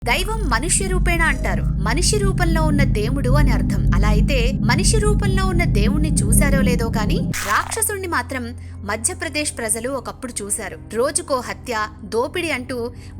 దైవం మనుష్య రూపేణ అంటారు. మనిషి రూపంలో ఉన్న దేవుడు అని అర్థం. అలా అయితే మనిషి రూపంలో ఉన్న దేవుణ్ణి చూశారో లేదో కానీ రాక్షసుణ్ణి మాత్రం మధ్యప్రదేశ్ ప్రజలు ఒకప్పుడు చూశారు. రోజుకో హత్య, దోపిడీ అంటూ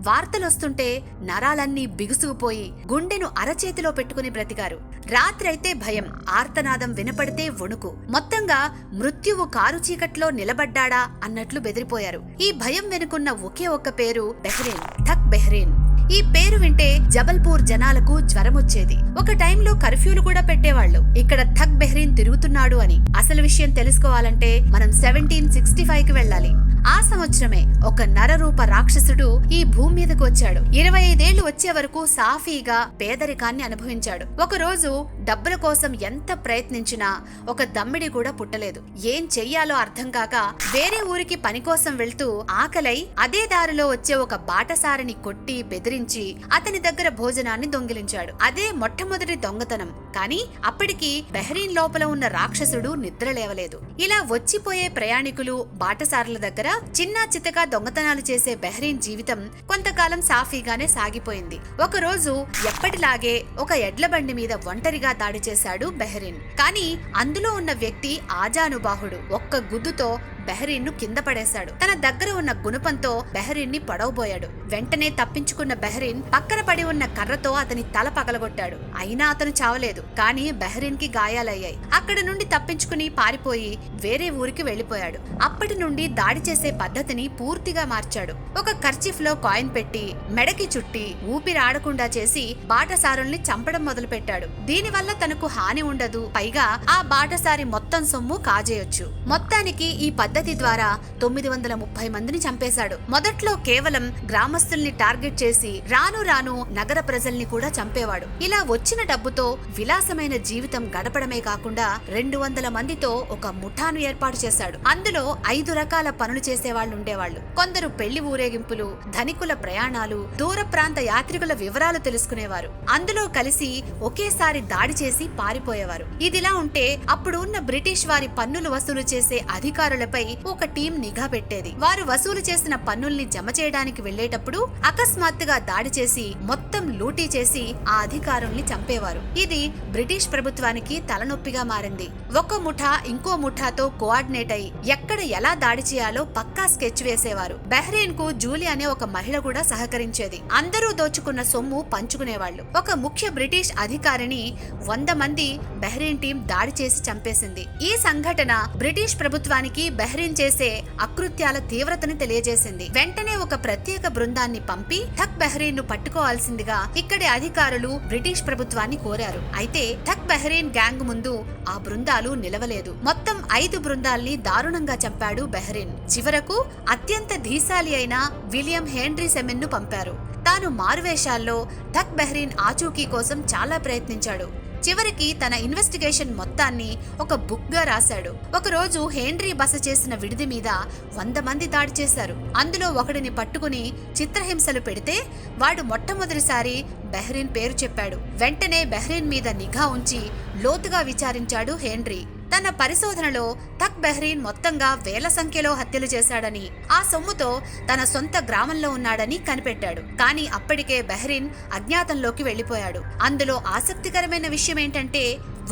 వార్తలొస్తుంటే నరాలన్నీ బిగుసుకుపోయి గుండెను అరచేతిలో పెట్టుకుని బ్రతికారు. రాత్రైతే భయం, ఆర్తనాదం వినపడితే వణుకు. మొత్తంగా మృత్యువు కారు చీకట్లో నిలబడ్డాడా అన్నట్లు బెదిరిపోయారు. ఈ భయం వెనుకున్న ఒకే ఒక్క పేరు బెహ్రీన్, థక్ బెహ్రీన్. ఈ పేరు వింటే జబల్పూర్ జనాలకు జ్వరమొచ్చేది. ఒక టైంలో కర్ఫ్యూలు కూడా పెట్టేవాళ్లు, ఇక్కడ థక్ బెహ్రీన్ తిరుగుతున్నాడు అని. అసలు విషయం తెలుసుకోవాలంటే మనం 1765 కి వెళ్ళాలి. ఆ సంవత్సరమే ఒక నరరూప రాక్షసుడు ఈ భూమి మీదకు వచ్చాడు. 25 ఏళ్లు వచ్చే వరకు సాఫీగా పేదరికాన్ని అనుభవించాడు. ఒక రోజు డబ్బుల కోసం ఎంత ప్రయత్నించినా ఒక దమ్మిడి కూడా పుట్టలేదు. ఏం చెయ్యాలో అర్థం కాక వేరే ఊరికి పని కోసం వెళ్తూ ఆకలై అదే దారిలో వచ్చే ఒక బాటసారిని కొట్టి బెదిరించి అతని దగ్గర భోజనాన్ని దొంగిలించాడు. అదే మొట్టమొదటి దొంగతనం. కానీ అప్పటికి బెహ్రీన్ లోపల ఉన్న రాక్షసుడు నిద్ర లేవలేదు. ఇలా వచ్చిపోయే ప్రయాణికులు, బాటసారుల దగ్గర చిన్నా చితకా దొంగతనాలు చేసే బెహ్రీన్ జీవితం కొంతకాలం సాఫీగానే సాగిపోయింది. ఒక రోజు ఎప్పటిలాగే ఒక ఎడ్ల బండి మీద ఒంటరిగా దాడి చేశాడు బెహ్రీన్. కానీ అందులో ఉన్న వ్యక్తి ఆజానుబాహుడు. ఒక్క గుద్దుతో బెహ్రీన్ ను కింద పడేశాడు. తన దగ్గర ఉన్న గుణపంతో బెహ్రీన్ ని పడవబోయాడు. వెంటనే తప్పించుకున్న బెహ్రీన్ పక్కన పడి ఉన్న కర్రతో అతని తల పగలగొట్టాడు. అయినా అతను చావలేదు. కానీ బెహ్రీన్ కి గాయాలయ్యాయి. అక్కడి నుండి తప్పించుకుని పారిపోయి వేరే ఊరికి వెళ్లిపోయాడు. అప్పటి నుండి దాడి చేసే పద్ధతిని పూర్తిగా మార్చాడు. ఒక కర్చీఫ్ లో కాయిన్ పెట్టి మెడకి చుట్టి ఊపిరాడకుండా చేసి బాటసారుల్ని చంపడం మొదలు పెట్టాడు. దీనివల్ల తనకు హాని ఉండదు. పైగా ఆ బాటసారి మొత్తం సొమ్ము కాజేయొచ్చు. మొత్తానికి ఈ పద్ధతి ద్వారా 930 మందిని చంపేశాడు. మొదట్లో కేవలం గ్రామస్తుల్ని టార్గెట్ చేసి రాను రాను నగర ప్రజల్ని కూడా చంపేవాడు. ఇలా వచ్చిన డబ్బుతో విలాసమైన జీవితం గడపడమే కాకుండా 200 మందితో ఒక ముఠాను ఏర్పాటు చేశాడు. అందులో 5 రకాల పనులు చేసేవాళ్లు ఉండేవాళ్లు. కొందరు పెళ్లి ఊరేగింపులు, ధనికుల ప్రయాణాలు, దూర ప్రాంత యాత్రికుల వివరాలు తెలుసుకునేవారు. అందులో కలిసి ఒకేసారి దాడి చేసి పారిపోయేవారు. ఇదిలా ఉంటే అప్పుడు ఉన్న బ్రిటిష్ వారి పన్నులు వసూలు చేసే అధికారులపై ఒక టీం నిఘా పెట్టేది. వారు వసూలు చేసిన పన్నుల్ని జమ చేయడానికి వెళ్లేటప్పుడు అకస్మాత్తుగా దాడి చేసి మొత్తం లూటీ చేసి ఆ అధికారుల్ని చంపేవారు. ఇది బ్రిటిష్ ప్రభుత్వానికి తలనొప్పిగా మారింది. ఒక ముఠా ఇంకో ముఠాతో కోఆర్డినేట్ అయి ఎక్కడ ఎలా దాడి చేయాలో పక్కా స్కెచ్ వేసేవారు. బెహ్రీన్ కు జూలీ అనే ఒక మహిళ కూడా సహకరించేది. అందరూ దోచుకున్న సొమ్ము పంచుకునేవాళ్లు. ఒక ముఖ్య బ్రిటిష్ అధికారిని 100 మంది బెహ్రీన్ టీం దాడి చేసి చంపేసింది. ఈ సంఘటన బ్రిటిష్ ప్రభుత్వానికి బెహ్రీన్ చేసే అకృత్యాల తీవ్రతని తెలియజేసింది. వెంటనే ఒక ప్రత్యేక బృందాన్ని పంపి థక్ బెహ్రీన్ ను పట్టుకోవాల్సిందిగా ఇక్కడి అధికారులు బ్రిటిష్ ప్రభుత్వాన్ని కోరారు. అయితే థక్ బెహ్రీన్ గ్యాంగ్ ముందు ఆ బృందాలు నిలవలేదు. మొత్తం 5 బృందాల్ని దారుణంగా చంపాడు బెహ్రీన్. చివరకు అత్యంత ధీశాలి అయిన విలియం హెన్రీ సెమెన్ ను పంపారు. తాను మారువేషాల్లో థక్ బెహ్రీన్ ఆచూకీ కోసం చాలా ప్రయత్నించాడు. చివరికి తన ఇన్వెస్టిగేషన్ మొత్తాన్ని ఒక బుక్ గా రాశాడు. ఒకరోజు హెన్రీ బస చేసిన విడిది మీద 100 మంది దాడి చేశారు. అందులో ఒకడిని పట్టుకుని చిత్రహింసలు పెడితే వాడు మొట్టమొదటిసారి బెహ్రీన్ పేరు చెప్పాడు. వెంటనే బెహ్రీన్ మీద నిఘా ఉంచి లోతుగా విచారించాడు హెన్రీ. తన పరిశోధనలో థక్ బెహ్రీన్ మొత్తంగా వేల సంఖ్యలో హత్యలు చేశాడని, ఆ సొమ్ముతో తన సొంత గ్రామంలో ఉన్నాడని కనిపెట్టాడు. కానీ అప్పటికే బెహ్రీన్ అజ్ఞాతంలోకి వెళ్లిపోయాడు. అందులో ఆసక్తికరమైన విషయం ఏంటంటే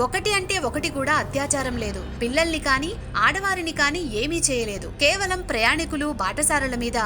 ఒకటి అంటే ఒకటి కూడా అత్యాచారం లేదు. పిల్లల్ని కాని ఆడవారిని కాని ఏమీ చేయలేదు. కేవలం ప్రయాణికులు, బాటసారుల మీద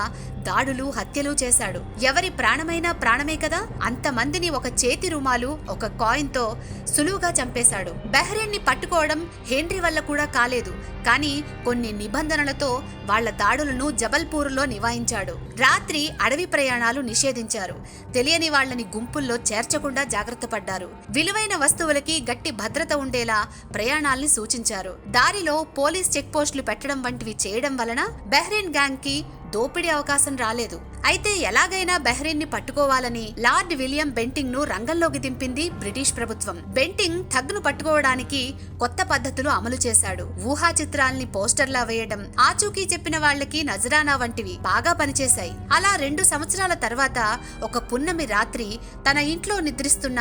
దాడులు, హత్యలు చేశాడు. ఎవరి ప్రాణమైనా ప్రాణమే కదా. అంతమందిని ఒక చేతి రుమాలు, ఒక కాయిన్ తో సులువుగా చంపేశాడు. బెహ్రీన్ ని పట్టుకోవడం హెన్రీ వల్ల కూడా కాలేదు. కానీ కొన్ని నిబంధనలతో వాళ్ల దాడులను జబల్పూర్ లో నివారించాడు. రాత్రి అడవి ప్రయాణాలు నిషేధించారు. తెలియని వాళ్లని గుంపుల్లో చేర్చకుండా జాగ్రత్త పడ్డారు. విలువైన వస్తువులకి గట్టి భద్రత ఉండేలా ప్రయాణాల్ని సూచించారు. దారిలో పోలీస్ చెక్ పోస్టులు పెట్టడం వంటివి చేయడం వలన బెహ్రీన్ గ్యాంగ్ కి దోపిడీ అవకాశం రాలేదు. అయితే ఎలాగైనా బెహ్రీన్ ని పట్టుకోవాలని లార్డ్ విలియం బెంటింగ్ ను రంగంలోకి దింపింది బ్రిటిష్ ప్రభుత్వం. బెంటింగ్ థగ్ ను పట్టుకోవడానికి కొత్త పద్ధతులు అమలు చేశాడు. ఊహా చిత్రాల్ని పోస్టర్లా వేయడం, ఆచూకీ చెప్పిన వాళ్లకి నజరానా వంటివి బాగా పనిచేశాయి. అలా 2 సంవత్సరాల తర్వాత ఒక పున్నమి రాత్రి తన ఇంట్లో నిద్రిస్తున్న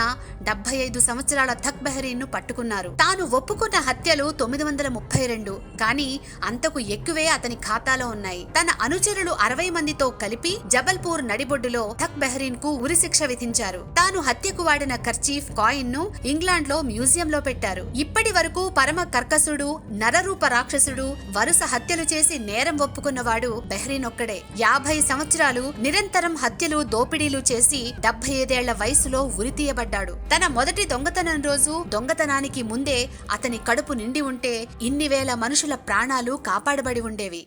75 సంవత్సరాల థక్ బెహ్రీన్ ను పట్టుకున్నారు. తాను ఒప్పుకున్న హత్యలు 932, కానీ అంతకు ఎక్కువే అతని ఖాతాలో ఉన్నాయి. తన అనుచరులు 60 మందితో కలిపి జబల్పూర్ నడిబొడ్డులో థక్ బెహ్రీన్ కు ఉరిశిక్ష విధించారు. తాను హత్యకు వాడిన కర్చీఫ్ కాయిన్ ను ఇంగ్లాండ్ లో మ్యూజియంలో పెట్టారు. ఇప్పటి వరకు పరమ కర్కసుడు, నరరూప రాక్షసుడు, వరుస హత్యలు చేసి నేరం ఒప్పుకున్నవాడు బెహ్రీన్ ఒక్కడే. 50 సంవత్సరాలు నిరంతరం హత్యలు, దోపిడీలు చేసి 75 ఏళ్ల వయసులో ఉరితీయబడ్డాడు. తన మొదటి దొంగతనం రోజు దొంగతనానికి ముందే అతని కడుపు నిండి ఉంటే ఇన్ని వేల మనుషుల ప్రాణాలు కాపాడబడి ఉండేవి.